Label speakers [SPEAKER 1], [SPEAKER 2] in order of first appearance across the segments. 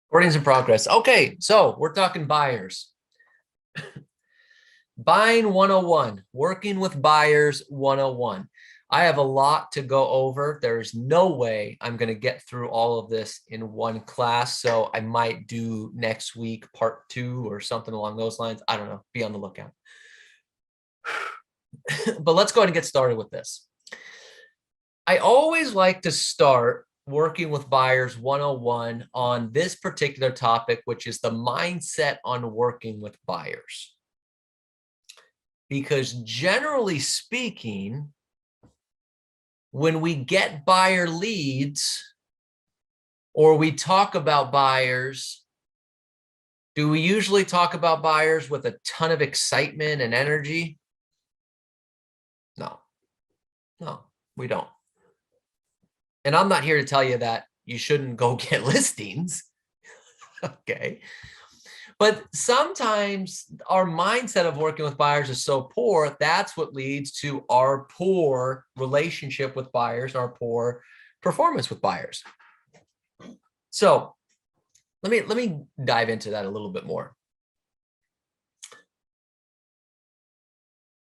[SPEAKER 1] Recording's in progress. Okay, so we're talking buyers. Buying 101, working with buyers 101. I have a lot to go over. There's no way I'm going to get through all of this in one class. So I might do next week part 2 or something along those lines. I don't know. Be on the lookout. But let's go ahead and get started with this. I always like to start working with buyers 101 on this particular topic, which is the mindset on working with buyers. Because generally speaking, when we get buyer leads or we talk about buyers, do we usually talk about buyers with a ton of excitement and energy? No, we don't. And I'm not here to tell you that you shouldn't go get listings, okay? But sometimes our mindset of working with buyers is so poor, that's what leads to our poor relationship with buyers, our poor performance with buyers. So let me dive into that a little bit more.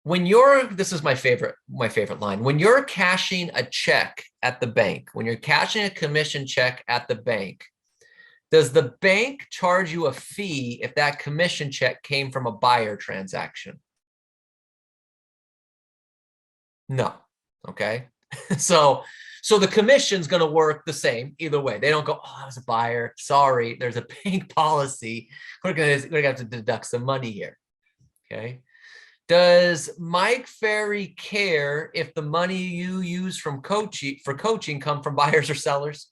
[SPEAKER 1] When you're, this is my favorite line, when you're cashing a check at the bank, when you're cashing a commission check at the bank, does the bank charge you a fee if that commission check came from a buyer transaction? No. Okay. So the commission's going to work the same either way. They don't go, oh, I was a buyer. Sorry, there's a bank policy. We're going to have to deduct some money here. Okay. Does Mike Ferry care if the money you use from coaching come from buyers or sellers?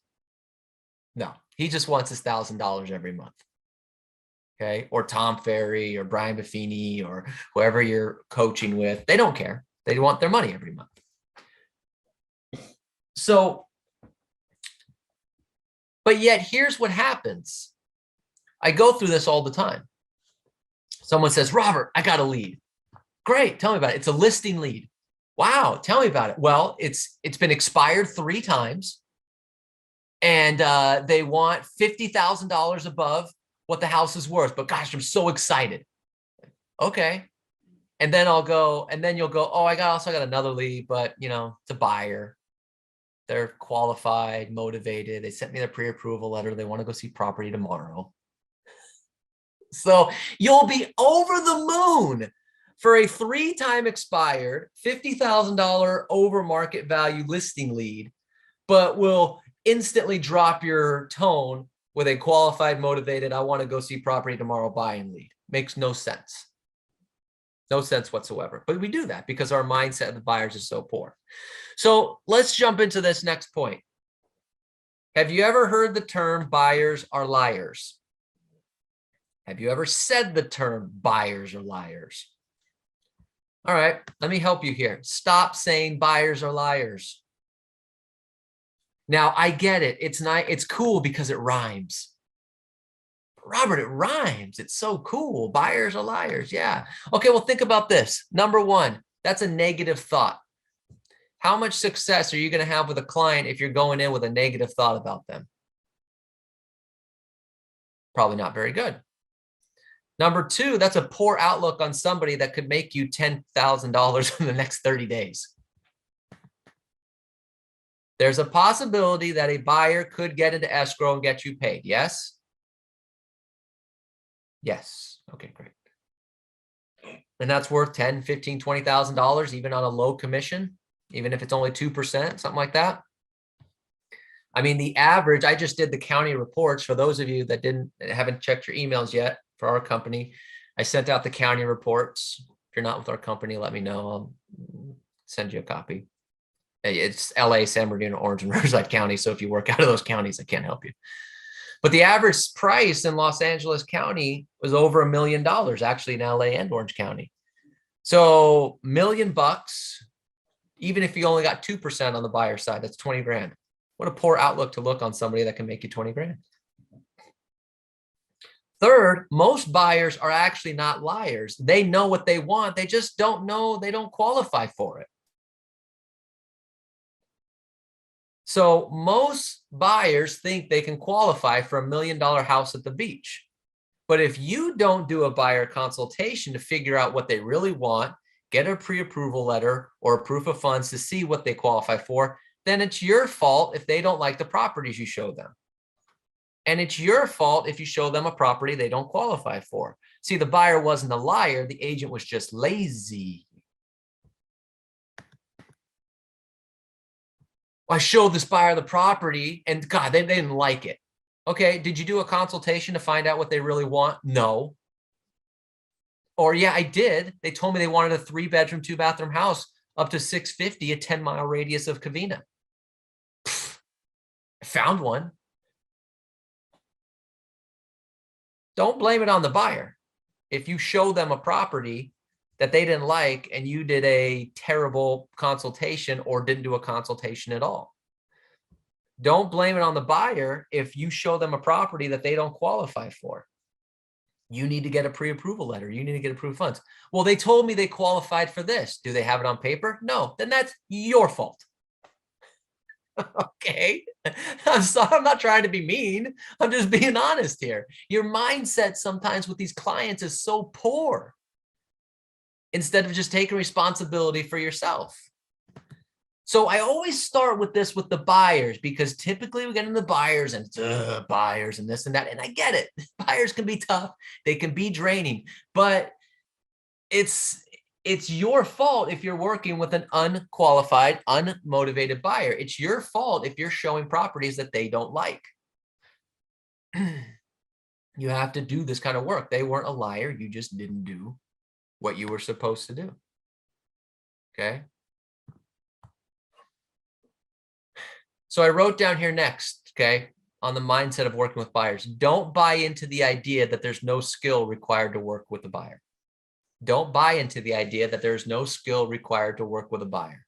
[SPEAKER 1] No, he just wants his $1,000 every month. Okay, or Tom Ferry or Brian Buffini or whoever you're coaching with, they don't care. They want their money every month. So, but yet here's what happens. I go through this all the time. Someone says, Robert, I got a lead. Great, tell me about it. It's a listing lead. Wow, tell me about it. Well, it's been expired 3 times. And they want $50,000 above what the house is worth. But gosh, I'm so excited. Okay. And then I'll go, and then you'll go, oh, I also got another lead, but you know, it's a buyer. They're qualified, motivated. They sent me their pre-approval letter. They want to go see property tomorrow. So you'll be over the moon for a 3-time expired $50,000 over market value listing lead, but will instantly drop your tone with a qualified, motivated, I want to go see property tomorrow buying lead. Makes no sense. No sense whatsoever. But we do that because our mindset of the buyers is so poor. So let's jump into this next point. Have you ever heard the term buyers are liars? Have you ever said the term buyers are liars? All right, let me help you here. Stop saying buyers are liars. Now, I get it. It's not, it's cool because it rhymes. Robert, it rhymes. It's so cool. Buyers are liars. Yeah. Okay, well, think about this. Number 1, that's a negative thought. How much success are you going to have with a client if you're going in with a negative thought about them? Probably not very good. Number 2, that's a poor outlook on somebody that could make you $10,000 in the next 30 days. There's a possibility that a buyer could get into escrow and get you paid. Yes? Yes. Okay, great. And that's worth $10,000, $15,000, $20,000, even on a low commission, even if it's only 2%, something like that. I mean, the average, I just did the county reports for those of you that haven't checked your emails yet for our company. I sent out the county reports. If you're not with our company, let me know. I'll send you a copy. It's LA, San Bernardino, Orange, and Riverside County. So if you work out of those counties, I can't help you. But the average price in Los Angeles County was over $1 million, actually in LA and Orange County. So $1 million, even if you only got 2% on the buyer side, that's 20 grand. What a poor outlook to look on somebody that can make you 20 grand. Third, most buyers are actually not liars. They know what they want. They just don't know, they don't qualify for it. So most buyers think they can qualify for $1 million house at the beach. But if you don't do a buyer consultation to figure out what they really want, get a pre-approval letter or a proof of funds to see what they qualify for, then it's your fault if they don't like the properties you show them. And it's your fault if you show them a property they don't qualify for. See, the buyer wasn't a liar. The agent was just lazy. I showed this buyer the property and God, they didn't like it. Okay, did you do a consultation to find out what they really want? No. Or yeah, I did. They told me they wanted a 3-bedroom, 2-bathroom house up to 650, a 10-mile radius of Covina. I found one. Don't blame it on the buyer. If you show them a property that they didn't like and you did a terrible consultation or didn't do a consultation at all. Don't blame it on the buyer if you show them a property that they don't qualify for. You need to get a pre-approval letter. You need to get approved funds. Well, they told me they qualified for this. Do they have it on paper? No, then that's your fault. Okay. I'm sorry. I'm not trying to be mean. I'm just being honest here. Your mindset sometimes with these clients is so poor instead of just taking responsibility for yourself. So I always start with this with the buyers because typically we get into the buyers and buyers and this and that. And I get it. Buyers can be tough. They can be draining, but it's your fault if you're working with an unqualified, unmotivated buyer. It's your fault if you're showing properties that they don't like. You have to do this kind of work. They weren't a liar. You just didn't do what you were supposed to do. Okay. So I wrote down here next, okay, on the mindset of working with buyers. Don't buy into the idea that there's no skill required to work with a buyer. Don't buy into the idea that there's no skill required to work with a buyer.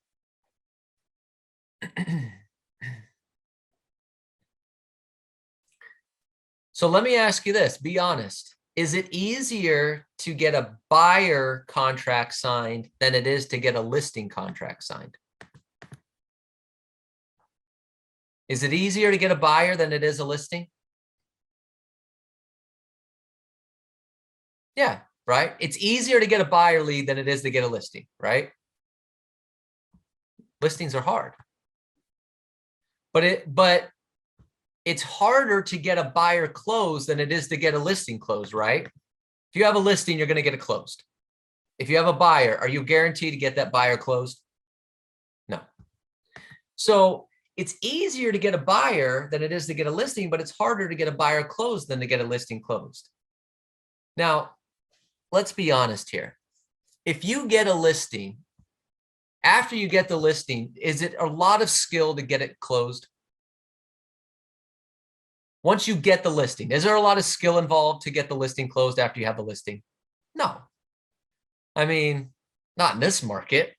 [SPEAKER 1] So let me ask you this, be honest. Is it easier to get a buyer contract signed than it is to get a listing contract signed? Is it easier to get a buyer than it is a listing? Yeah, right? It's easier to get a buyer lead than it is to get a listing, right? Listings are hard. But it's harder to get a buyer closed than it is to get a listing closed, right? If you have a listing, you're going to get it closed. If you have a buyer, are you guaranteed to get that buyer closed? No. So it's easier to get a buyer than it is to get a listing, but it's harder to get a buyer closed than to get a listing closed. Now, let's be honest here. If you get a listing, after you get the listing, is it a lot of skill to get it closed? Once you get the listing, is there a lot of skill involved to get the listing closed after you have the listing? No. I mean, not in this market.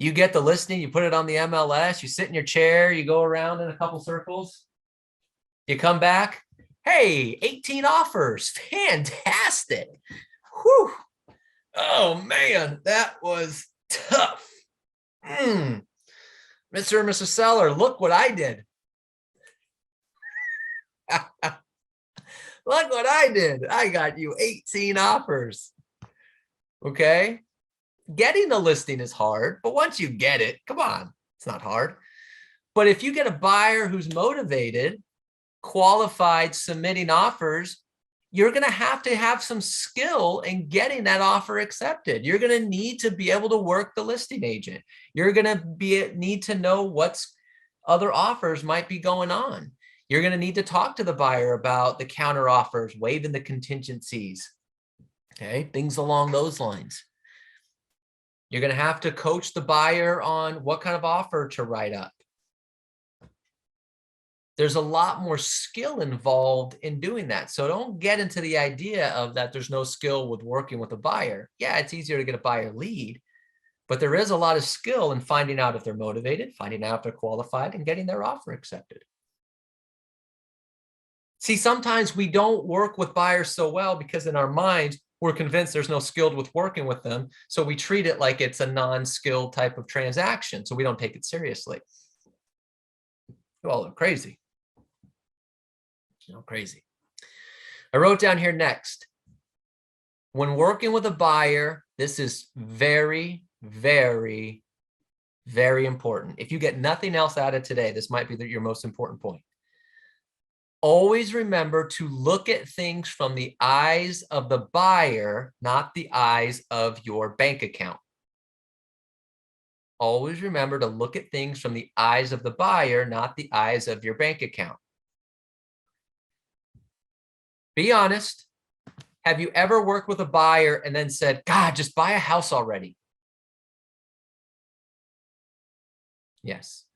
[SPEAKER 1] You get the listing, you put it on the MLS, you sit in your chair, you go around in a couple circles, you come back, hey, 18 offers, fantastic. Whew. Oh man, that was tough. Mr. and Mrs. Seller, look what I did. Look what I did. I got you 18 offers. Okay. Getting the listing is hard, but once you get it, come on, it's not hard. But if you get a buyer who's motivated, qualified, submitting offers, you're going to have some skill in getting that offer accepted. You're going to need to be able to work the listing agent. You're going to need to know what's other offers might be going on. You're going to need to talk to the buyer about the counter offers, waiving the contingencies, okay, things along those lines. You're going to have to coach the buyer on what kind of offer to write up. There's a lot more skill involved in doing that. So don't get into the idea of that there's no skill with working with a buyer. Yeah, it's easier to get a buyer lead, but there is a lot of skill in finding out if they're motivated, finding out if they're qualified, and getting their offer accepted. See, sometimes we don't work with buyers so well because in our minds, we're convinced there's no skilled with working with them. So we treat it like it's a non-skilled type of transaction. So we don't take it seriously. You all look crazy. Crazy. I wrote down here next. When working with a buyer, this is very, very, very important. If you get nothing else out of today, this might be your most important point. Always remember to look at things from the eyes of the buyer, not the eyes of your bank account. Always remember to look at things from the eyes of the buyer, not the eyes of your bank account. Be honest. Have you ever worked with a buyer and then said, God, just buy a house already? Yes.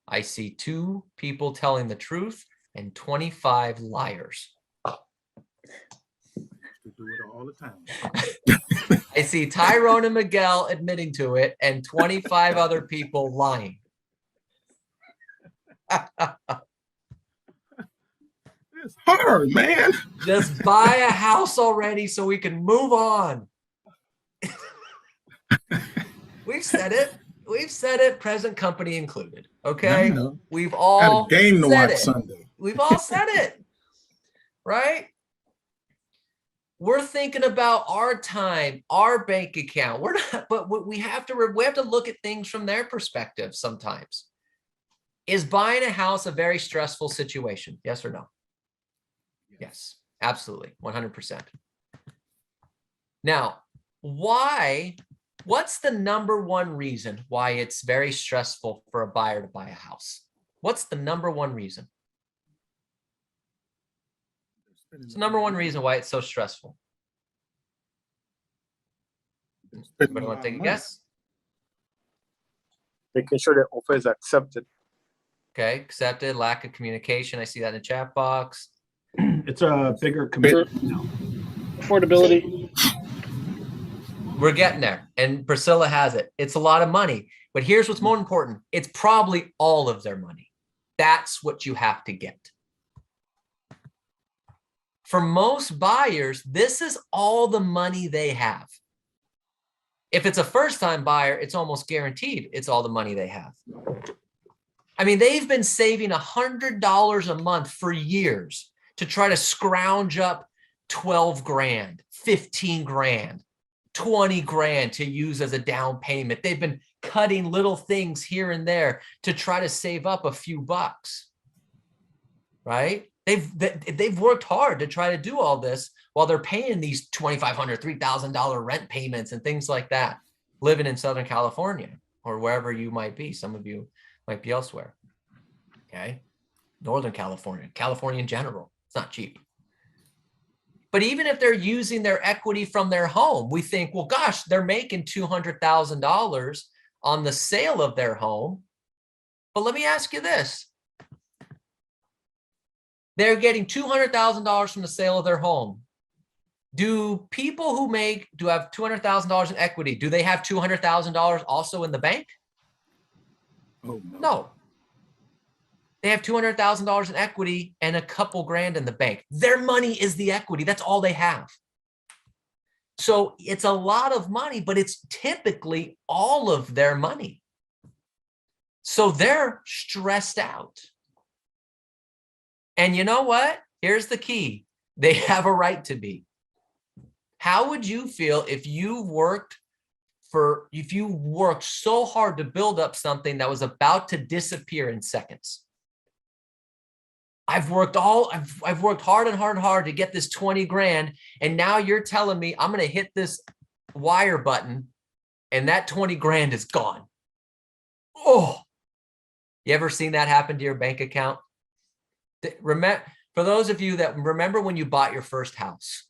[SPEAKER 1] I see 2 people telling the truth and 25 liars.
[SPEAKER 2] We do it all the time.
[SPEAKER 1] I see Tyrone and Miguel admitting to it and 25 other people lying.
[SPEAKER 2] It's hard, man.
[SPEAKER 1] Just buy a house already so we can move on. We've said it. We've said it, present company included. Okay. We've all
[SPEAKER 2] got a game to
[SPEAKER 1] said
[SPEAKER 2] watch
[SPEAKER 1] it.
[SPEAKER 2] Sunday.
[SPEAKER 1] We've all said it. Right? We're thinking about our time, our bank account. We're not, but we have to look at things from their perspective sometimes. Is buying a house a very stressful situation? Yes or no? Yes, absolutely. 100%. Now, what's the number 1 reason why it's very stressful for a buyer to buy a house? What's the number 1 reason? It's the number 1 reason why it's so stressful. Anybody want to take a guess?
[SPEAKER 3] Making sure the offer is accepted.
[SPEAKER 1] Okay, accepted, lack of communication. I see that in the chat box.
[SPEAKER 4] It's a bigger commitment now.
[SPEAKER 3] Affordability.
[SPEAKER 1] We're getting there. And Priscilla has it. It's a lot of money. But here's what's more important. It's probably all of their money. That's what you have to get. For most buyers, this is all the money they have. If it's a first-time buyer, it's almost guaranteed it's all the money they have. I mean, they've been saving $100 a month for years to try to scrounge up 12 grand, 15 grand, 20 grand to use as a down payment. They've been cutting little things here and there to try to save up a few bucks, right? They've worked hard to try to do all this while they're paying these $2,500, $3,000 rent payments and things like that, living in Southern California or wherever you might be. Some of you might be elsewhere, okay? Northern California, California in general, it's not cheap. But even if they're using their equity from their home, we think, well, gosh, they're making $200,000 on the sale of their home. But let me ask you this. They're getting $200,000 from the sale of their home. Do people who have $200,000 in equity, do they have $200,000 also in the bank?
[SPEAKER 2] Oh,
[SPEAKER 1] No. They have $200,000 in equity and a couple grand in the bank. Their money is the equity. That's all they have. So it's a lot of money, but it's typically all of their money. So they're stressed out. And you know what? Here's the key. They have a right to be. How would you feel if you worked so hard to build up something that was about to disappear in seconds? I've worked hard and hard and hard to get this 20 grand. And now you're telling me I'm going to hit this wire button and that 20 grand is gone. Oh, you ever seen that happen to your bank account? Remember, for those of you that remember when you bought your first house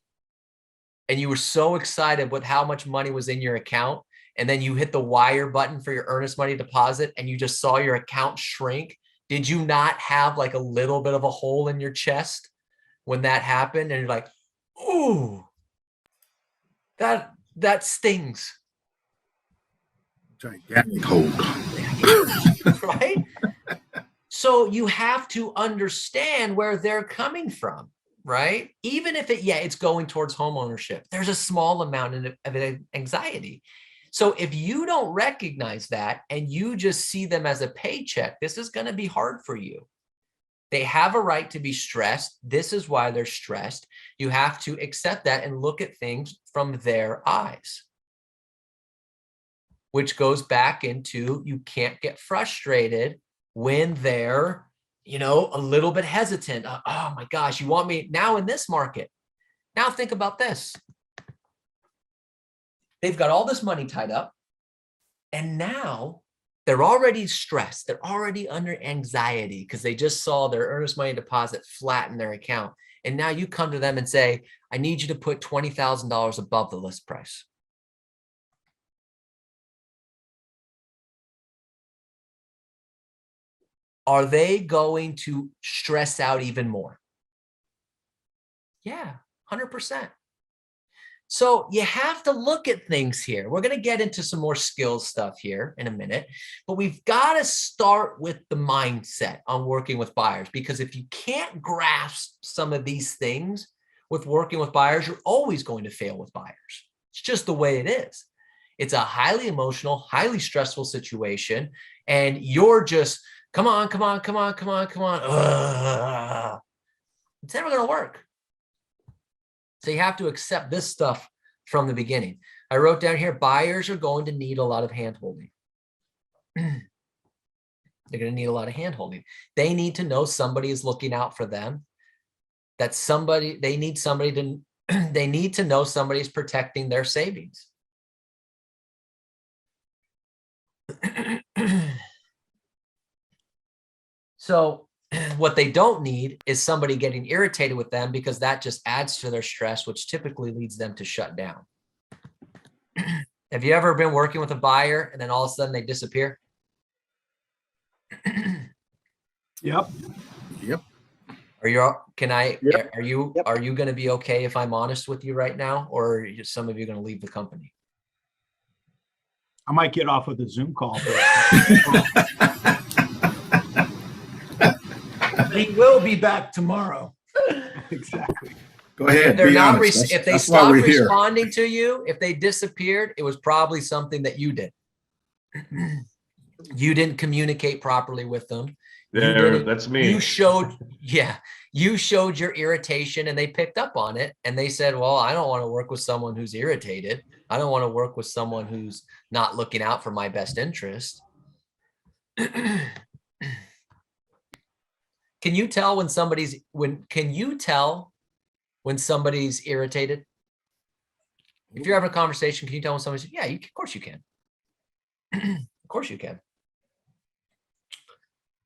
[SPEAKER 1] and you were so excited with how much money was in your account, and then you hit the wire button for your earnest money deposit and you just saw your account shrink. Did you not have like a little bit of a hole in your chest when that happened? And you're like, ooh, that stings.
[SPEAKER 2] Gigantic hole.
[SPEAKER 1] Right? So you have to understand where they're coming from, right? Even if it's going towards home ownership, there's a small amount of anxiety. So if you don't recognize that and you just see them as a paycheck, this is going to be hard for you. They have a right to be stressed. This is why they're stressed. You have to accept that and look at things from their eyes, which goes back into you can't get frustrated when they're, a little bit hesitant. Oh my gosh, you want me now in this market? Now think about this. They've got all this money tied up, and now they're already stressed. They're already under anxiety because they just saw their earnest money deposit flatten their account. And now you come to them and say, I need you to put $20,000 above the list price. Are they going to stress out even more? Yeah, 100%. So you have to look at things here. We're going to get into some more skills stuff here in a minute, but we've got to start with the mindset on working with buyers, because if you can't grasp some of these things with working with buyers, you're always going to fail with buyers. It's just the way it is. It's a highly emotional, highly stressful situation, and you're just, come on, come on, come on, come on, come on. Ugh. It's never going to work. So you have to accept this stuff from the beginning. I wrote down here, buyers are going to need a lot of hand-holding. They're going to need a lot of hand-holding. They need to know somebody is looking out for them. That they need to know somebody's protecting their savings. So what they don't need is somebody getting irritated with them, because that just adds to their stress, which typically leads them to shut down. Have you ever been working with a buyer and then all of a sudden they disappear?
[SPEAKER 4] Yep.
[SPEAKER 2] Yep.
[SPEAKER 1] Are you
[SPEAKER 3] Yep.
[SPEAKER 1] are you going to be okay if I'm honest with you right now, or are some of you going to leave the company?
[SPEAKER 4] I might get off with a Zoom call. But he will be back tomorrow. Exactly.
[SPEAKER 2] Go ahead.
[SPEAKER 1] If they're
[SPEAKER 2] be
[SPEAKER 1] not,
[SPEAKER 2] honest.
[SPEAKER 1] if they
[SPEAKER 2] That's why
[SPEAKER 1] stopped
[SPEAKER 2] we're here.
[SPEAKER 1] responding to you, if they disappeared, it was probably something that you did. You didn't communicate properly with them.
[SPEAKER 5] That's me.
[SPEAKER 1] You showed your irritation, and they picked up on it, and they said, well, I don't want to work with someone who's irritated. I don't want to work with someone who's not looking out for my best interest. Can you tell when somebody's irritated? If you're having a conversation, can you tell when somebody's, yeah, of course you can. Of course you can.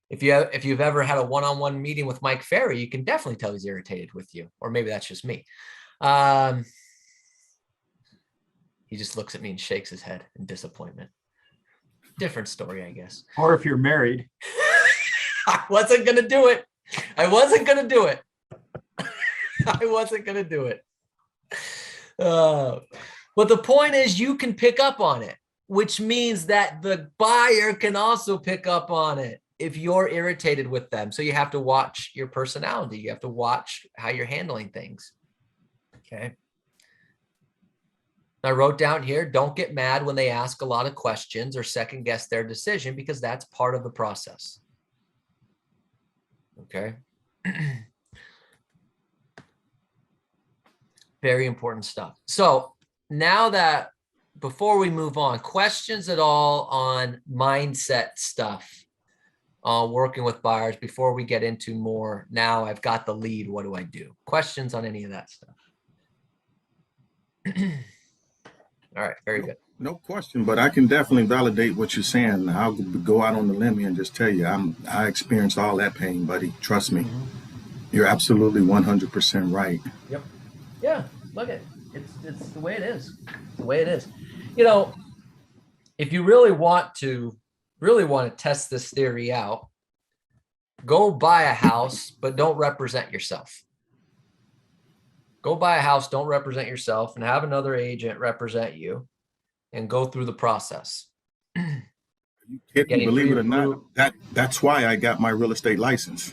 [SPEAKER 1] If you've ever had a one-on-one meeting with Mike Ferry, you can definitely tell he's irritated with you, or maybe that's just me. He just looks at me and shakes his head in disappointment. Different story, I guess.
[SPEAKER 4] Or if you're married.
[SPEAKER 1] I wasn't going to do it. I wasn't going to do it. I wasn't going to do it. But the point is, you can pick up on it, which means that the buyer can also pick up on it if you're irritated with them. So you have to watch your personality. You have to watch how you're handling things. Okay. I wrote down here, don't get mad when they ask a lot of questions or second guess their decision, because that's part of the process. Okay. Very important stuff. So now that, before we move on, questions at all on mindset stuff, working with buyers, before we get into more, now I've got the lead, what do I do? Questions on any of that stuff? All right, very good.
[SPEAKER 2] No question, but I can definitely validate what you're saying. I'll go out on the limb and just tell you, I experienced all that pain, buddy. Trust me. You're absolutely 100% right.
[SPEAKER 1] Yep. Yeah. Look at it. It's the way it is. It's the way it is. You know, if you really want to test this theory out, go buy a house, but don't represent yourself. Go buy a house, don't represent yourself, and have another agent represent you, and go through the process.
[SPEAKER 2] You kidding?
[SPEAKER 1] Getting
[SPEAKER 2] Believe
[SPEAKER 1] free
[SPEAKER 2] it or not,
[SPEAKER 1] fruit.
[SPEAKER 2] that's why I got my real estate license.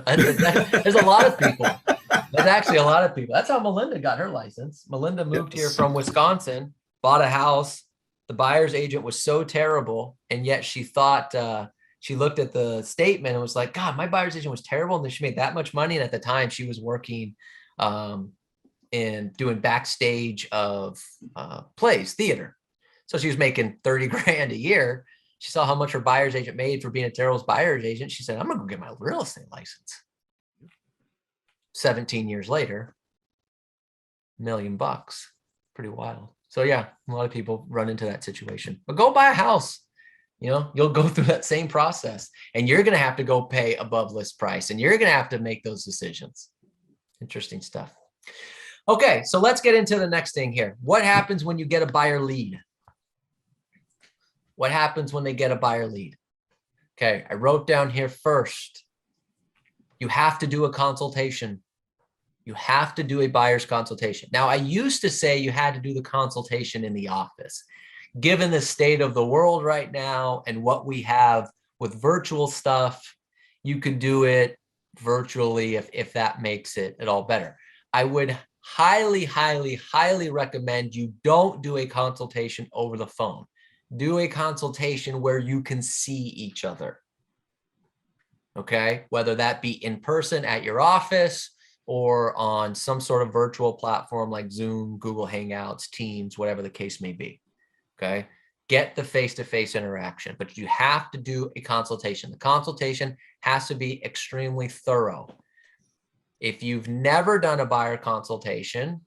[SPEAKER 1] There's a lot of people. There's actually a lot of people. That's how Melinda got her license. Melinda moved here
[SPEAKER 2] Yes.
[SPEAKER 1] from Wisconsin, bought a house. The buyer's agent was so terrible, and yet she thought she looked at the statement and was like, "God, my buyer's agent was terrible," and then she made that much money. And at the time, she was working and doing backstage of plays, theater. So she was making 30 grand a year. She saw how much her buyer's agent made for being a terrible buyer's agent. She said, I'm going to go get my real estate license. 17 years later, $1 million. Pretty wild. So yeah, a lot of people run into that situation. But go buy a house. You know, you'll go through that same process, and you're going to have to go pay above list price, and you're going to have to make those decisions. Interesting stuff. Okay, so let's get into the next thing here. What happens when you get a buyer lead? What happens when they get a buyer lead? Okay, I wrote down here first, you have to do a consultation. You have to do a buyer's consultation. Now, I used to say you had to do the consultation in the office. Given the state of the world right now and what we have with virtual stuff, you can do it virtually if that makes it at all better. I would highly, highly, highly recommend you don't do a consultation over the phone. Do a consultation where you can see each other. Okay, whether that be in person at your office or on some sort of virtual platform like Zoom, Google Hangouts, Teams, whatever the case may be. Okay, get the face-to-face interaction, but you have to do a consultation. The consultation has to be extremely thorough. If you've never done a buyer consultation,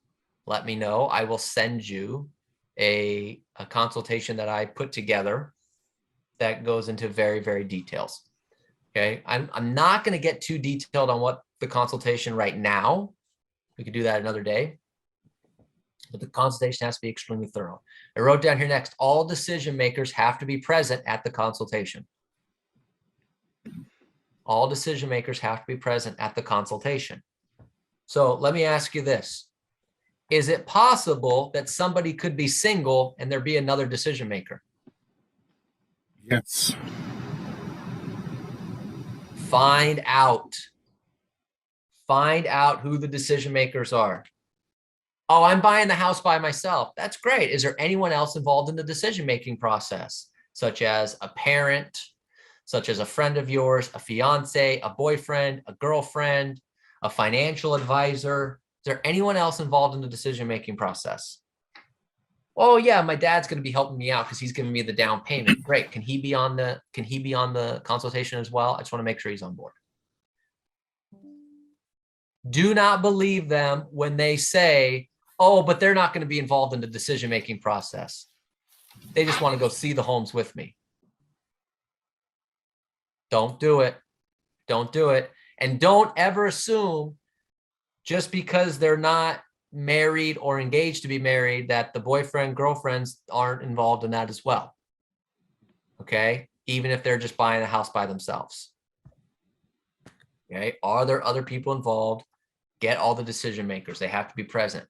[SPEAKER 1] let me know. I will send you a consultation that I put together that goes into very, very details. Okay, I'm not going to get too detailed on what the consultation right now. We could do that another day. But the consultation has to be extremely thorough. I wrote down here next, all decision makers have to be present at the consultation. All decision makers have to be present at the consultation. So let me ask you this. Is it possible that somebody could be single and there be another decision maker?
[SPEAKER 2] Yes.
[SPEAKER 1] Find out. Find out who the decision makers are. Oh, I'm buying the house by myself. That's great. Is there anyone else involved in the decision-making process, such as a parent, such as a friend of yours, a fiance, a boyfriend, a girlfriend, a financial advisor? Is there anyone else involved in the decision-making process? Oh yeah, my dad's going to be helping me out because he's giving me the down payment. Great. Can he be on the consultation as well? I just want to make sure he's on board. Do not believe them when they say, oh, but they're not going to be involved in the decision-making process. They just want to go see the homes with me. Don't do it. Don't do it. And don't ever assume just because they're not married or engaged to be married that the boyfriend, girlfriends aren't involved in that as well. Okay? Even if they're just buying a house by themselves. Okay? Are there other people involved? Get all the decision makers. They have to be present.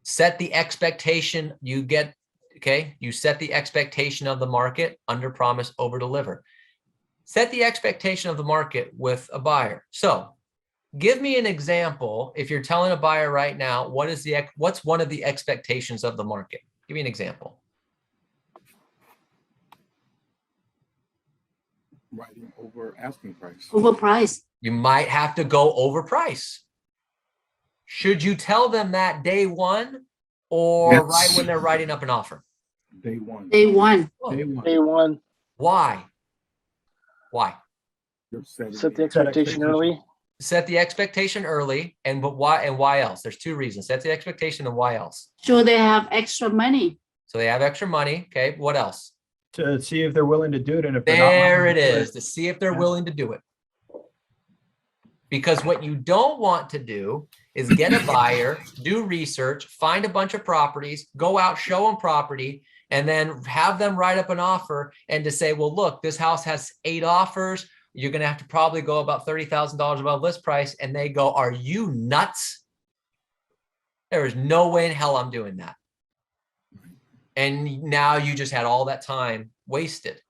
[SPEAKER 1] Set the expectation you get, okay? You set the expectation of the market, under promise, over deliver. Set the expectation of the market with a buyer. So give me an example. If you're telling a buyer right now, what's one of the expectations of the market? Give me an example.
[SPEAKER 2] Writing over asking price.
[SPEAKER 3] Overpriced.
[SPEAKER 1] You might have to go over price. Should you tell them that day one or
[SPEAKER 2] Yes.
[SPEAKER 1] right when they're writing up an offer?
[SPEAKER 2] Day one.
[SPEAKER 3] Day one.
[SPEAKER 1] Oh,
[SPEAKER 4] Day one.
[SPEAKER 1] why? Why?
[SPEAKER 2] You're setting
[SPEAKER 5] Set the expectation early.
[SPEAKER 1] Set the expectation early, and but why and why else? There's two reasons. Set the expectation and why else?
[SPEAKER 3] So they have extra money.
[SPEAKER 1] So they have extra money. Okay, what else?
[SPEAKER 4] To see if they're willing to do it. And if they're not
[SPEAKER 1] There
[SPEAKER 4] willing
[SPEAKER 1] it
[SPEAKER 4] to do
[SPEAKER 1] is, to see if they're
[SPEAKER 4] Yeah.
[SPEAKER 1] willing to do it. Because what you don't want to do is get a buyer, do research, find a bunch of properties, go out, show them property, and then have them write up an offer and to say, well, look, this house has 8 offers. You're going to have to probably go about $30,000 above list price. And they go, are you nuts? There is no way in hell I'm doing that. And now you just had all that time wasted.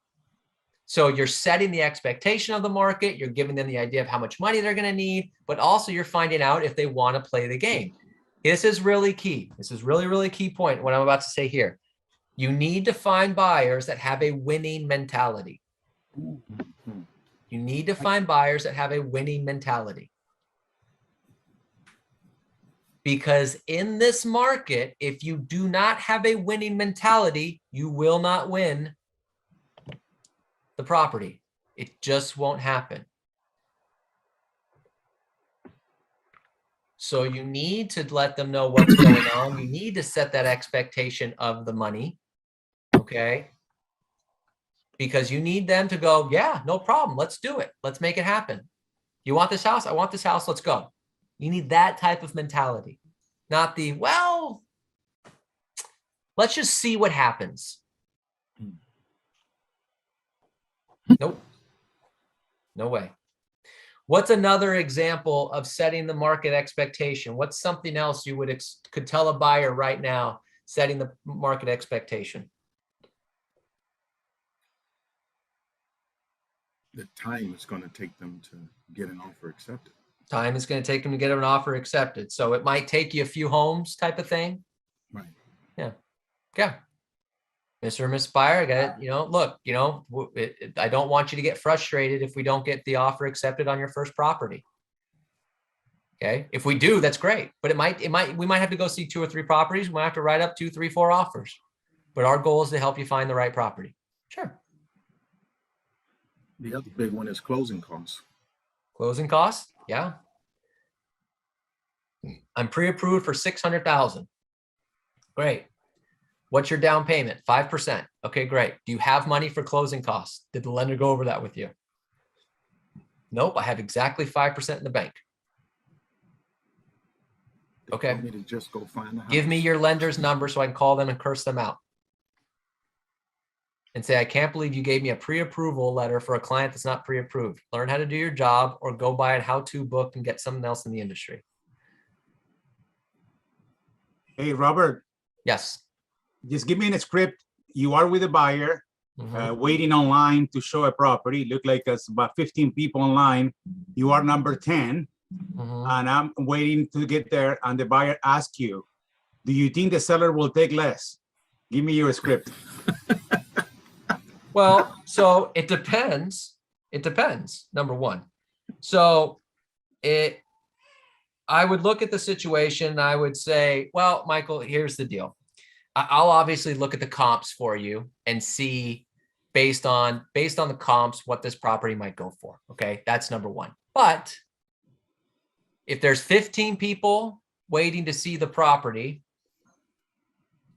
[SPEAKER 1] So you're setting the expectation of the market. You're giving them the idea of how much money they're going to need, but also you're finding out if they want to play the game. This is really key. This is really, really key point, what I'm about to say here. You need to find buyers that have a winning mentality. You need to find buyers that have a winning mentality. Because in this market, if you do not have a winning mentality, you will not win the property. It just won't happen. So you need to let them know what's going on. You need to set that expectation of the money. Okay. Because you need them to go, yeah, no problem. Let's do it. Let's make it happen. You want this house? I want this house. Let's go. You need that type of mentality, not the, well, let's just see what happens. Nope. No way. What's another example of setting the market expectation? What's something else you could tell a buyer right now, setting the market expectation?
[SPEAKER 2] The time it's going to take them to get an offer accepted.
[SPEAKER 1] Time is going to take them to get an offer accepted. So it might take you a few homes type of thing.
[SPEAKER 2] Right.
[SPEAKER 1] Yeah. Yeah. Mr. and Miss Buyer, I got it. Look, I don't want you to get frustrated if we don't get the offer accepted on your first property. Okay. If we do, that's great. But we might have to go see 2 or 3 properties. We might have to write up 2, 3, 4 offers. But our goal is to help you find the right property. Sure.
[SPEAKER 2] The other big one is closing costs.
[SPEAKER 1] Closing costs. Yeah. I'm pre-approved for $600,000. Great. What's your down payment? 5%. Okay, great. Do you have money for closing costs? Did the lender go over that with you? Nope, I have exactly 5% in the bank. Okay.
[SPEAKER 2] Want me to just go find the house?
[SPEAKER 1] Give me your lender's number so I can call them and curse them out. And say, I can't believe you gave me a pre-approval letter for a client that's not pre-approved. Learn how to do your job or go buy a how-to book and get something else in the industry.
[SPEAKER 4] Hey, Robert,
[SPEAKER 1] Yes.
[SPEAKER 4] just give me a script. You are with a buyer, waiting online to show a property. Look like it's about 15 people online. You are number 10, and I'm waiting to get there. And the buyer asks you, do you think the seller will take less? Give me your script.
[SPEAKER 1] Well, so it depends. It depends, number one. So I would look at the situation and I would say, well, Michael, here's the deal. I'll obviously look at the comps for you and see based on the comps what this property might go for. Okay, that's number one. But if there's 15 people waiting to see the property,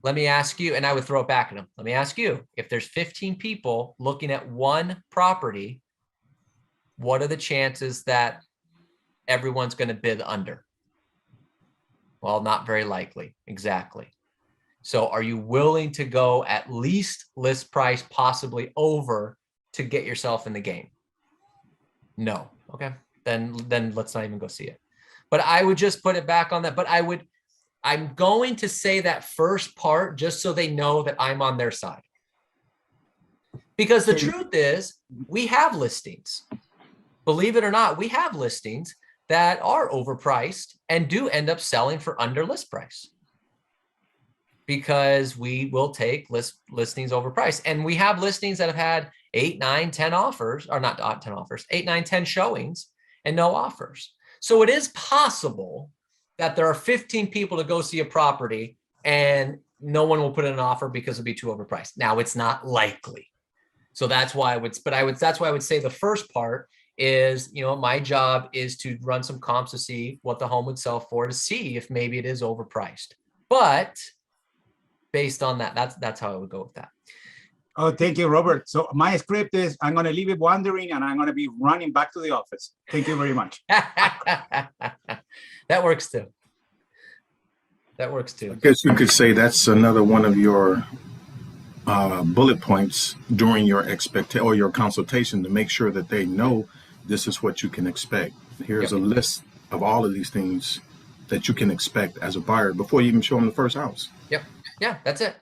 [SPEAKER 1] let me ask you, and I would throw it back at them. Let me ask you, if there's 15 people looking at one property, what are the chances that everyone's going to bid under? Well, not very likely. Exactly. So are you willing to go at least list price, possibly over, to get yourself in the game? No. Okay. Then let's not even go see it. But I would just put it back on that. But I'm going to say that first part just so they know that I'm on their side. Because the truth is, we have listings. Believe it or not, we have listings that are overpriced and do end up selling for under list price. Because we will take listings overpriced. And we have listings that have had 8, 9, 10 offers, or not 10 offers, 8, 9, 10 showings and no offers. So it is possible that there are 15 people to go see a property and no one will put in an offer because it'll be too overpriced. Now it's not likely. So that's why that's why I would say the first part is, my job is to run some comps to see what the home would sell for, to see if maybe it is overpriced. But based on that, that's how I would go with that.
[SPEAKER 4] Oh, thank you, Robert. So my script is, I'm going to leave it wandering and I'm going to be running back to the office. Thank you very much.
[SPEAKER 1] That works too. That works too.
[SPEAKER 2] I guess you could say that's another one of your bullet points during your or your consultation, to make sure that they know this is what you can expect. Here's a list of all of these things that you can expect as a buyer before you even show them the first house.
[SPEAKER 1] Yep. Yeah, that's it.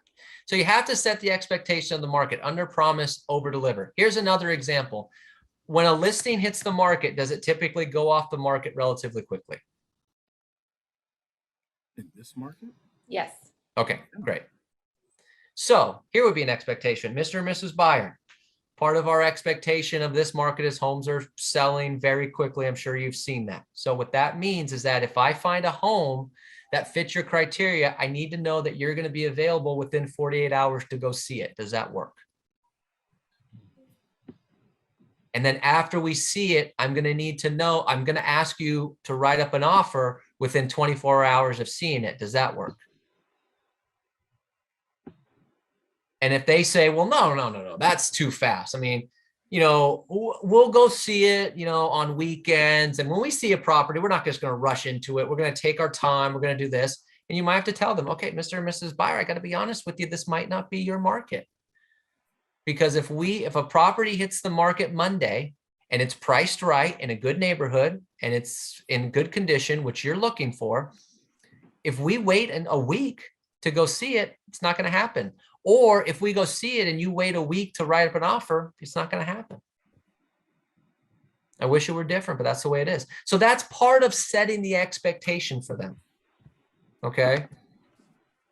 [SPEAKER 1] So you have to set the expectation of the market, under promise, over deliver. Here's another example. When a listing hits the market, does it typically go off the market relatively quickly?
[SPEAKER 2] In this market?
[SPEAKER 5] Yes.
[SPEAKER 1] Okay, great. So here would be an expectation. Mr. and Mrs. Buyer, part of our expectation of this market is homes are selling very quickly. I'm sure you've seen that. So what that means is that if I find a home that fits your criteria, I need to know that you're going to be available within 48 hours to go see it. Does that work? And then after we see it, I'm going to need to know, I'm going to ask you to write up an offer within 24 hours of seeing it. Does that work? And if they say, well, no, that's too fast. I mean, you know, we'll go see it, you know, on weekends. And when we see a property, we're not just going to rush into it. We're going to take our time. We're going to do this. And you might have to tell them, okay, Mr. and Mrs. Buyer, I got to be honest with you. This might not be your market. Because if a property hits the market Monday and it's priced right in a good neighborhood and it's in good condition, which you're looking for, if we wait a week to go see it, it's not going to happen. Or if we go see it and you wait a week to write up an offer, it's not going to happen. I wish it were different, but that's the way it is. So that's part of setting the expectation for them. Okay.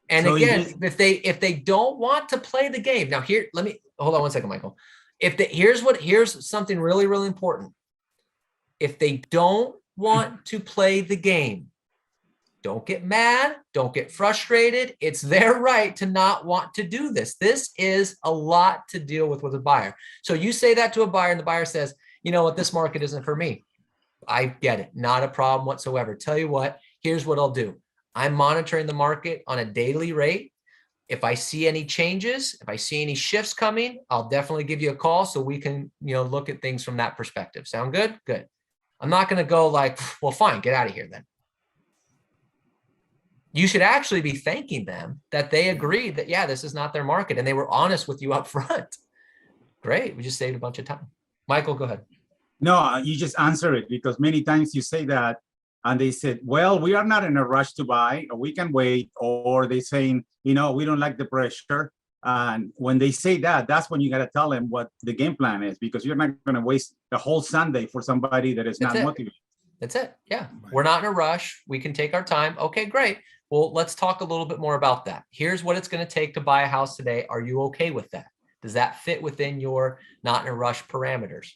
[SPEAKER 1] And
[SPEAKER 4] So
[SPEAKER 1] again, if they don't want to play the game, now here, let me hold on one second, Michael. Here's something really, really important. If they don't want to play the game, don't get mad. Don't get frustrated. It's their right to not want to do this. This is a lot to deal with a buyer. So you say that to a buyer and the buyer says, you know what, this market isn't for me. I get it. Not a problem whatsoever. Tell you what, here's what I'll do. I'm monitoring the market on a daily rate. If I see any changes, if I see any shifts coming, I'll definitely give you a call so we can, you know, look at things from that perspective. Sound good? Good. I'm not going to go like, well, fine, get out of here then. You should actually be thanking them that they agreed that, yeah, this is not their market. And they were honest with you up front. Great. We just saved a bunch of time. Michael, go ahead.
[SPEAKER 4] No, you just answer it, because many times you say that and they said, well, we are not in a rush to buy, or we can wait, or they saying, you know, we don't like the pressure. And when they say that, that's when you got to tell them what the game plan is, because you're not going to waste the whole Sunday for somebody that is not motivated.
[SPEAKER 1] That's it. Yeah. We're not in a rush. We can take our time. Okay, great. Well, let's talk a little bit more about that. Here's what it's going to take to buy a house today. Are you okay with that? Does that fit within your not in a rush parameters?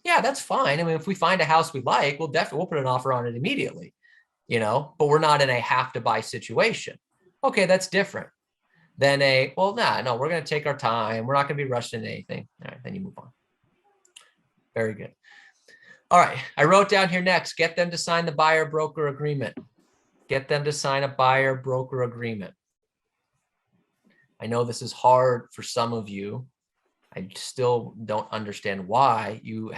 [SPEAKER 1] Yeah, that's fine. I mean, if we find a house we like, we'll put an offer on it immediately, you know, but we're not in a have to buy situation. Okay, that's different than no, we're going to take our time. We're not going to be rushed into anything. All right, then you move on. Very good. All right, I wrote down here next, get them to sign the buyer broker agreement. Get them to sign a buyer broker agreement. I know this is hard for some of you. I still don't understand why you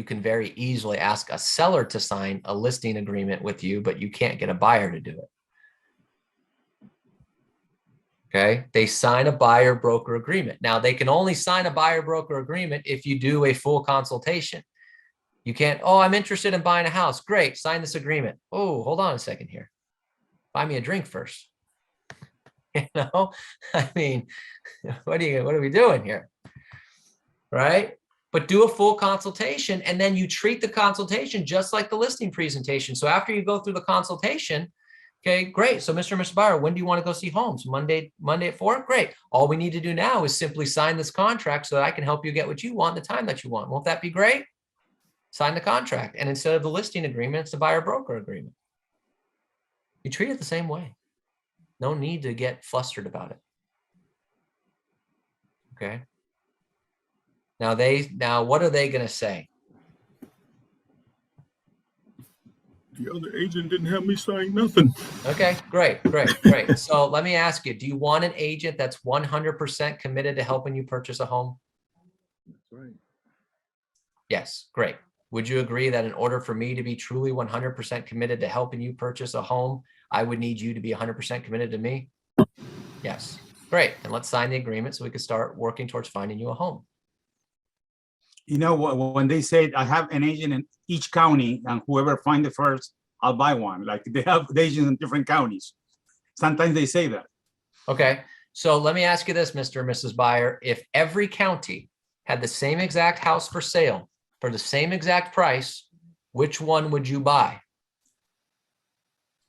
[SPEAKER 1] can very easily ask a seller to sign a listing agreement with you, but you can't get a buyer to do it. Okay, they sign a buyer broker agreement. Now they can only sign a buyer broker agreement if you do a full consultation. You can't, oh, I'm interested in buying a house. Great, sign this agreement. Oh, hold on a second here. Buy me a drink first. You know, I mean, what are we doing here? Right? But do a full consultation, and then you treat the consultation just like the listing presentation. So after you go through the consultation, okay, great. So Mr. and Mr. Buyer, when do you want to go see homes? Monday at 4? Great. All we need to do now is simply sign this contract so that I can help you get what you want, the time that you want. Won't that be great? Sign the contract. And instead of the listing agreement, it's the buyer broker agreement. You treat it the same way. No need to get flustered about it. Okay. Now what are they going to say?
[SPEAKER 2] The other agent didn't have me sign nothing.
[SPEAKER 1] Okay, great. So let me ask you, do you want an agent that's 100% committed to helping you purchase a home?
[SPEAKER 2] That's right.
[SPEAKER 1] Yes, great. Would you agree that in order for me to be truly 100% committed to helping you purchase a home, I would need you to be 100% committed to me? Yes, great. And let's sign the agreement so we can start working towards finding you a home.
[SPEAKER 4] You know, when they say I have an agent in each county, and whoever find the first, I'll buy one. Like they have agents in different counties. Sometimes they say that.
[SPEAKER 1] Okay. So let me ask you this, Mr. and Mrs. Buyer. If every county had the same exact house for sale for the same exact price, which one would you buy?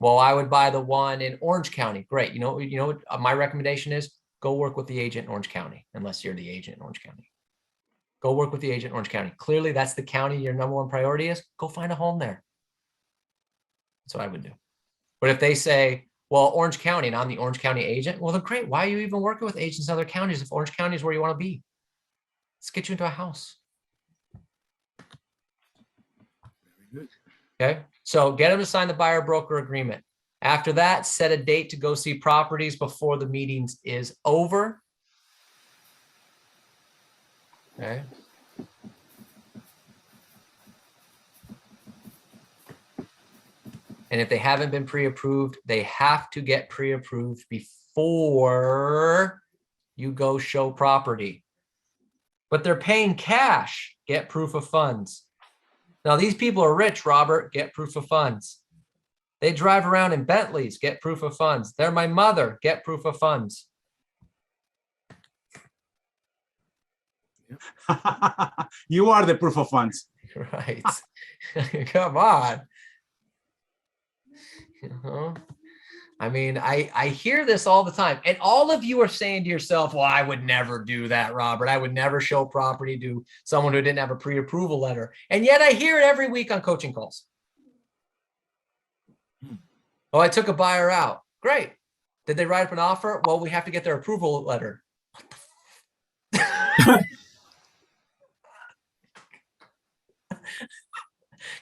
[SPEAKER 1] Well, I would buy the one in Orange County. Great. You know what my recommendation is? Go work with the agent in Orange County, unless you're the agent in Orange County. Go work with the agent in Orange County. Clearly, that's the county your number one priority is. Go find a home there. That's what I would do. But if they say, well, Orange County, and I'm the Orange County agent, well, then great. Why are you even working with agents in other counties if Orange County is where you want to be? Let's get you into a house. Okay. So get them to sign the buyer broker agreement. After that, set a date to go see properties before the meetings is over. Okay. And if they haven't been pre-approved, they have to get pre-approved before you go show property. But they're paying cash. Get proof of funds. Now, these people are rich, Robert. Get proof of funds. They drive around in Bentleys. Get proof of funds. They're my mother. Get proof of funds.
[SPEAKER 4] You are the proof of funds.
[SPEAKER 1] Right. Come on. You know? I mean, I hear this all the time. And all of you are saying to yourself, well, I would never do that, Robert. I would never show property to someone who didn't have a pre-approval letter. And yet I hear it every week on coaching calls. Oh, I took a buyer out. Great. Did they write up an offer? Well, we have to get their approval letter. What the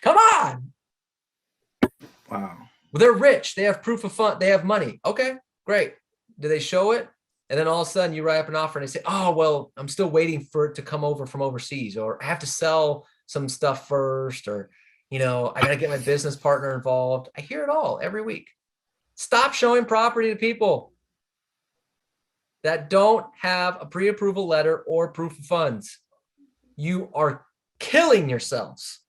[SPEAKER 1] Come on.
[SPEAKER 2] Wow.
[SPEAKER 1] Well, they're rich. They have proof of fund. They have money. Okay, great. Do they show it? And then all of a sudden you write up an offer and they say, oh, well, I'm still waiting for it to come over from overseas, or I have to sell some stuff first, or, I got to get my business partner involved. I hear it all every week. Stop showing property to people that don't have a pre-approval letter or proof of funds. You are killing yourselves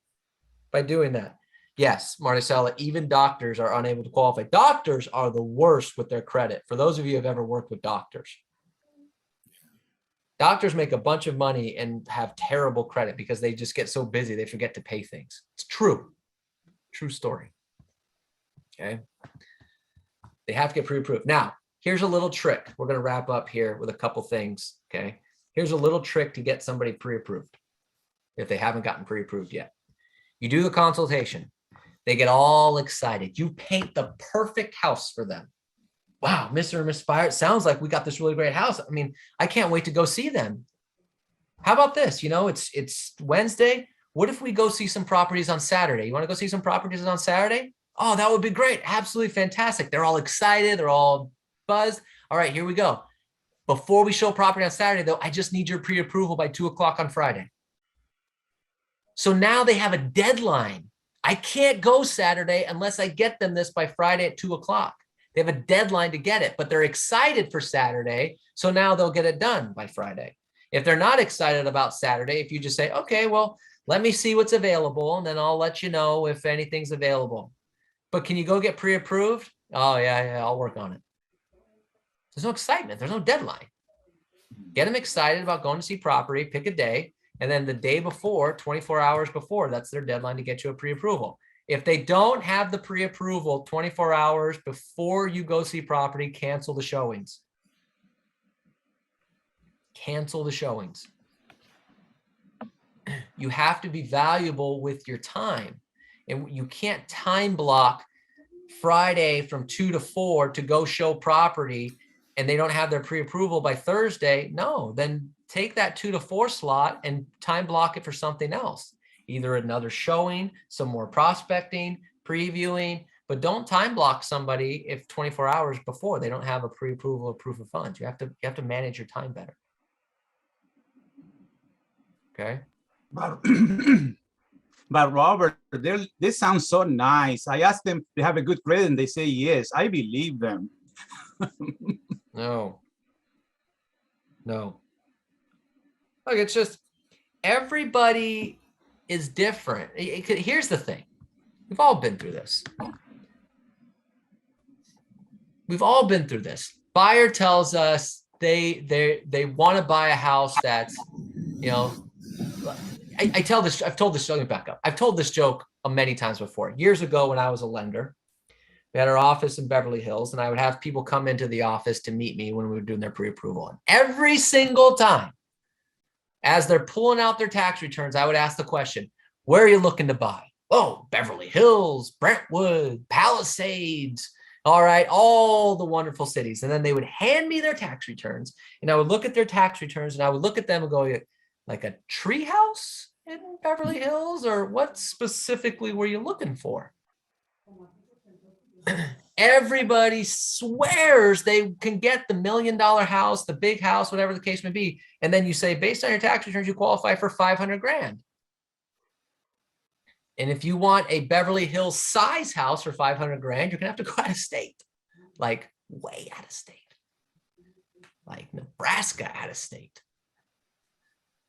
[SPEAKER 1] by doing that. Yes, Marticela, even doctors are unable to qualify. Doctors are the worst with their credit. For those of you who have ever worked with doctors, doctors make a bunch of money and have terrible credit because they just get so busy they forget to pay things. It's true. True story. Okay. They have to get pre-approved. Now, here's a little trick. We're going to wrap up here with a couple things. Okay. Here's a little trick to get somebody pre-approved if they haven't gotten pre-approved yet. You do the consultation. They get all excited. You paint the perfect house for them. Wow, Mr. and Miss Spire, it sounds like we got this really great house. I mean, I can't wait to go see them. How about this? It's Wednesday. What if we go see some properties on Saturday? You want to go see some properties on Saturday? Oh, that would be great. Absolutely fantastic. They're all excited. They're all buzzed. All right, here we go. Before we show property on Saturday, though, I just need your pre-approval by 2 o'clock on Friday. So now they have a deadline. I can't go Saturday unless I get them this by Friday at 2 o'clock. They have a deadline to get it, but they're excited for Saturday. So now they'll get it done by Friday. If they're not excited about Saturday, if you just say, okay, well, let me see what's available, and then I'll let you know if anything's available. But can you go get pre-approved? Oh, yeah, I'll work on it. There's no excitement. There's no deadline. Get them excited about going to see property, pick a day. And then the day before, 24 hours before, that's their deadline to get you a pre-approval. If they don't have the pre-approval 24 hours before you go see property, cancel the showings. Cancel the showings. You have to be valuable with your time. And you can't time block Friday from 2 to 4 to go show property and they don't have their pre-approval by Thursday. No, then take that 2 to 4 slot and time block it for something else. Either another showing, some more prospecting, previewing, but don't time block somebody if 24 hours before they don't have a pre-approval or proof of funds. You have to manage your time better. Okay.
[SPEAKER 4] But Robert, this sounds so nice. I asked them if they have a good credit and they say yes. I believe them.
[SPEAKER 1] No. Look, it's just everybody is different. Here's the thing. We've all been through this. Buyer tells us, they want to buy a house that's, you know, I've told this, let me back up. I've told this joke many times before. Years ago when I was a lender, we had our office in Beverly Hills, and I would have people come into the office to meet me when we were doing their pre-approval. And every single time, as they're pulling out their tax returns, I would ask the question, where are you looking to buy? Oh, Beverly Hills, Brentwood, Palisades. All right, all the wonderful cities. And then they would hand me their tax returns, and I would look at their tax returns, and I would look at them and go, like a tree house in Beverly Hills, or what specifically were you looking for? Everybody swears they can get the $1 million house, the big house, whatever the case may be. And then you say, based on your tax returns, you qualify for 500 grand. And if you want a Beverly Hills size house for 500 grand, you're gonna have to go out of state, like way out of state, like Nebraska out of state,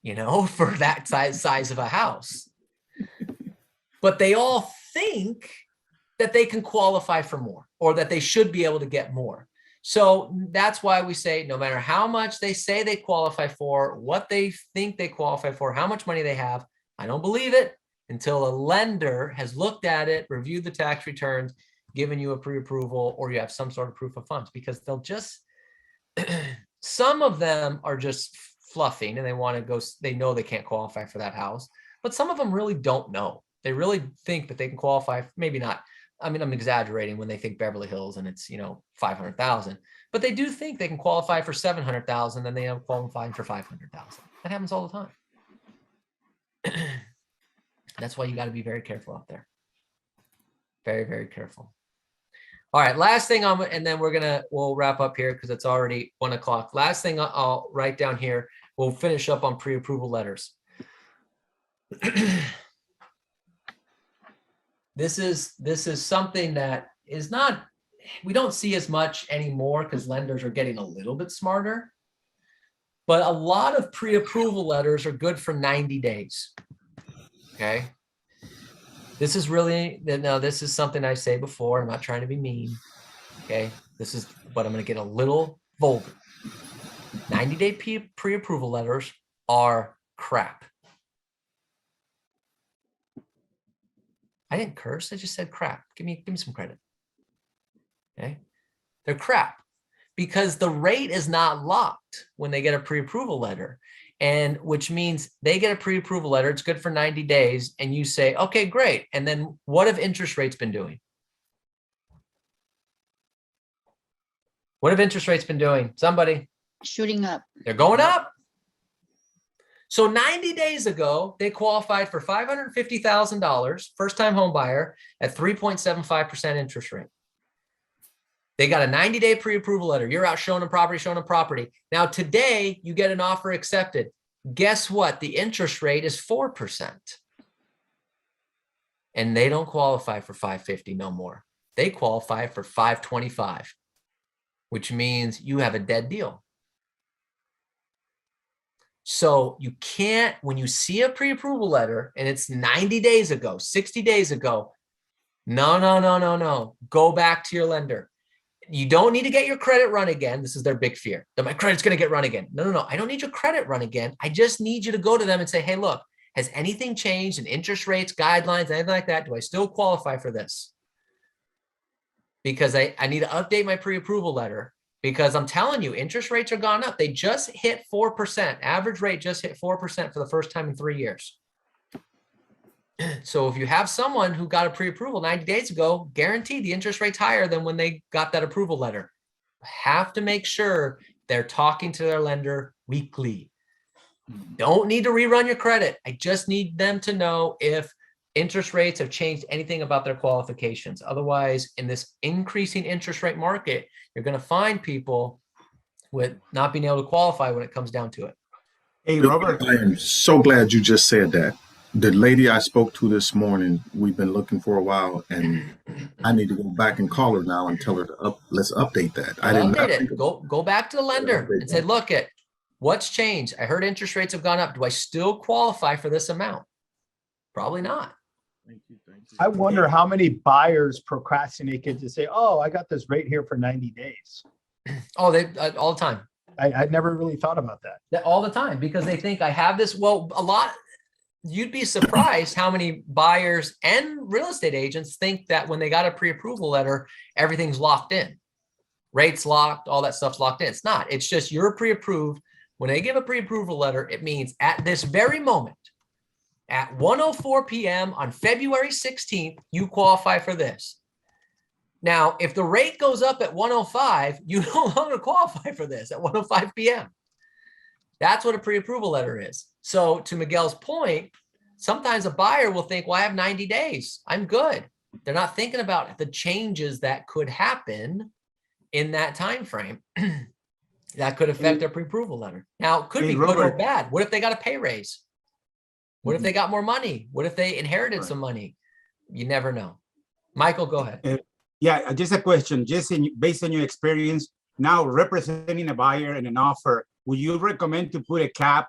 [SPEAKER 1] you know, for that size of a house. But they all think that they can qualify for more, or that they should be able to get more. So that's why we say, no matter how much they say they qualify for, what they think they qualify for, how much money they have, I don't believe it until a lender has looked at it, reviewed the tax returns, given you a pre-approval, or you have some sort of proof of funds, because they'll just, some of them are just fluffing and they want to go, they know they can't qualify for that house, but some of them really don't know. They really think that they can qualify, maybe not. I mean, I'm exaggerating when they think Beverly Hills and it's, you know, 500,000, but they do think they can qualify for 700,000, then they end up qualifying for 500,000. That happens all the time. That's why you got to be very careful out there. Very, very careful. All right, last thing and then we'll wrap up here because it's already 1 o'clock. Last thing I'll write down here. We'll finish up on pre-approval letters. This is something that is not, we don't see as much anymore because lenders are getting a little bit smarter. But a lot of pre-approval letters are good for 90 days. Okay. This is really, now this is something I say before. I'm not trying to be mean. Okay. This is, but I'm going to get a little vulgar. 90-day pre-approval letters are crap. I didn't curse. I just said crap. Give me some credit. Okay. They're crap because the rate is not locked when they get a pre-approval letter. And which means they get a pre-approval letter. It's good for 90 days. And you say, okay, great. And then what have interest rates been doing? What have interest rates been doing? Somebody.
[SPEAKER 5] Shooting up.
[SPEAKER 1] They're going up. So 90 days ago, they qualified for $550,000, first-time home buyer at 3.75% interest rate. They got a 90-day pre-approval letter. You're out showing them property. Now today, you get an offer accepted. Guess what? The interest rate is 4%. And they don't qualify for 550 no more. They qualify for 525, which means you have a dead deal. So you can't, when you see a pre-approval letter and it's 90 days ago, 60 days ago, no. Go back to your lender. You don't need to get your credit run again. This is their big fear, that my credit's going to get run again. No. I don't need your credit run again. I just need you to go to them and say, hey, look, has anything changed in interest rates, guidelines, anything like that? Do I still qualify for this? Because I need to update my pre-approval letter. Because I'm telling you, interest rates are gone up. They just hit 4%. Average rate just hit 4% for the first time in 3 years. So if you have someone who got a pre-approval 90 days ago, guaranteed the interest rate's higher than when they got that approval letter. Have to make sure they're talking to their lender weekly. Don't need to rerun your credit. I just need them to know if interest rates have changed anything about their qualifications. Otherwise, in this increasing interest rate market, you're going to find people with not being able to qualify when it comes down to it.
[SPEAKER 4] Hey, Robert.
[SPEAKER 2] I am so glad you just said that. The lady I spoke to this morning, we've been looking for a while, and I need to go back and call her now and tell her to let's update that. I didn't
[SPEAKER 1] update it. Go back to the lender and say, look, what's changed? I heard interest rates have gone up. Do I still qualify for this amount? Probably not.
[SPEAKER 6] Thank you. I wonder how many buyers procrastinate, get to say, oh, I got this rate here for 90 days.
[SPEAKER 1] Oh, they all the time.
[SPEAKER 6] I never really thought about that.
[SPEAKER 1] All the time, because they think I have this. Well, you'd be surprised how many buyers and real estate agents think that when they got a pre-approval letter, everything's locked in. Rates locked, all that stuff's locked in. It's not. It's just you're pre-approved. When they give a pre-approval letter, it means at this very moment, at 1:04 p.m. on February 16th, you qualify for this. Now, if the rate goes up at 1:05, you no longer qualify for this at 1:05 p.m. That's what a pre-approval letter is. So to Miguel's point, sometimes a buyer will think, well, I have 90 days. I'm good. They're not thinking about the changes that could happen in that time frame that could affect their pre-approval letter. Now, it could be good or bad. What if they got a pay raise? What if they got more money? What if they inherited some money? You never know. Michael, go ahead.
[SPEAKER 4] Yeah, just a question. Based on your experience, now representing a buyer and an offer, would you recommend to put a cap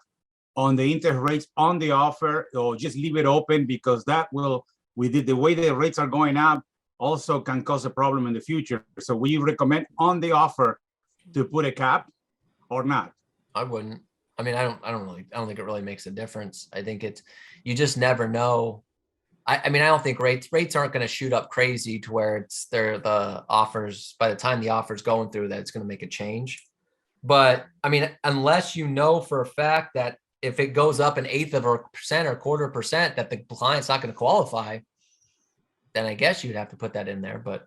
[SPEAKER 4] on the interest rates on the offer, or just leave it open, because that will, with the way the rates are going up, also can cause a problem in the future? So will you recommend on the offer to put a cap or not?
[SPEAKER 1] I wouldn't. I mean, I don't think it really makes a difference. I think you just never know. I mean, I don't think rates aren't going to shoot up crazy to where the offers, by the time the offer's going through, that it's going to make a change. But I mean, unless you know for a fact that if it goes up 1/8 of a percent or 1/4 percent that the client's not going to qualify, then I guess you'd have to put that in there. But,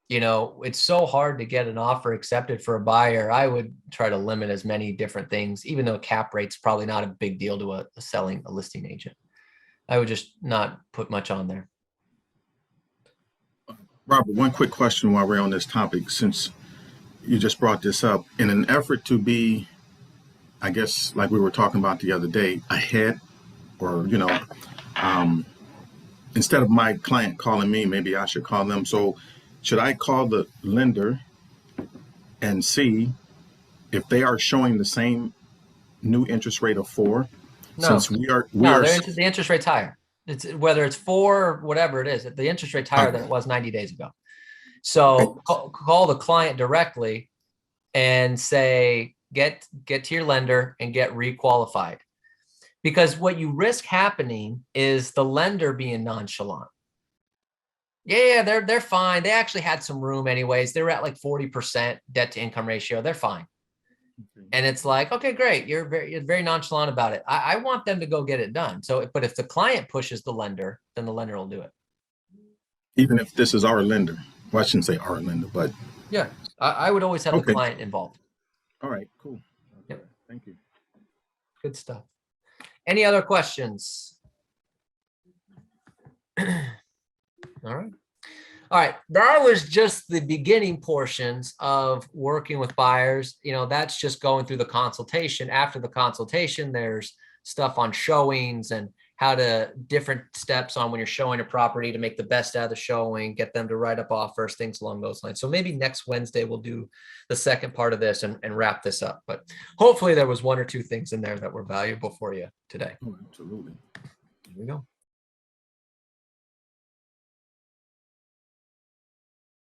[SPEAKER 1] you know, it's so hard to get an offer accepted for a buyer. I would try to limit as many different things, even though cap rate's probably not a big deal to a listing agent. I would just not put much on there.
[SPEAKER 2] Robert, one quick question while we're on this topic, since you just brought this up. In an effort to be, I guess, like we were talking about the other day, ahead, or, you know, instead of my client calling me, maybe I should call them. So should I call the lender and see if they are showing the same new interest rate of 4?
[SPEAKER 1] No,
[SPEAKER 2] since
[SPEAKER 1] the interest rate's higher. It's whether it's 4 or whatever it is, the interest rate's higher than it was 90 days ago. So call the client directly and say, get to your lender and get requalified. Because what you risk happening is the lender being nonchalant. Yeah, they're fine. They actually had some room anyways. They were at like 40% debt to income ratio. They're fine. And it's like, okay, great. You're very nonchalant about it. I want them to go get it done. So, but if the client pushes the lender, then the lender will do it.
[SPEAKER 2] Even if this is our lender. Well, I shouldn't say our lender, but.
[SPEAKER 1] Yeah, I would always have the client involved.
[SPEAKER 2] All right, cool.
[SPEAKER 1] Yep.
[SPEAKER 2] Thank you.
[SPEAKER 1] Good stuff. Any other questions? All right. All right. That was just the beginning portions of working with buyers. You know, that's just going through the consultation. After the consultation, there's stuff on showings and different steps on when you're showing a property to make the best out of the showing, get them to write up offers, things along those lines. So maybe next Wednesday we'll do the second part of this and wrap this up. But hopefully there was 1 or 2 things in there that were valuable for you today.
[SPEAKER 2] Oh, absolutely.
[SPEAKER 1] Here we go.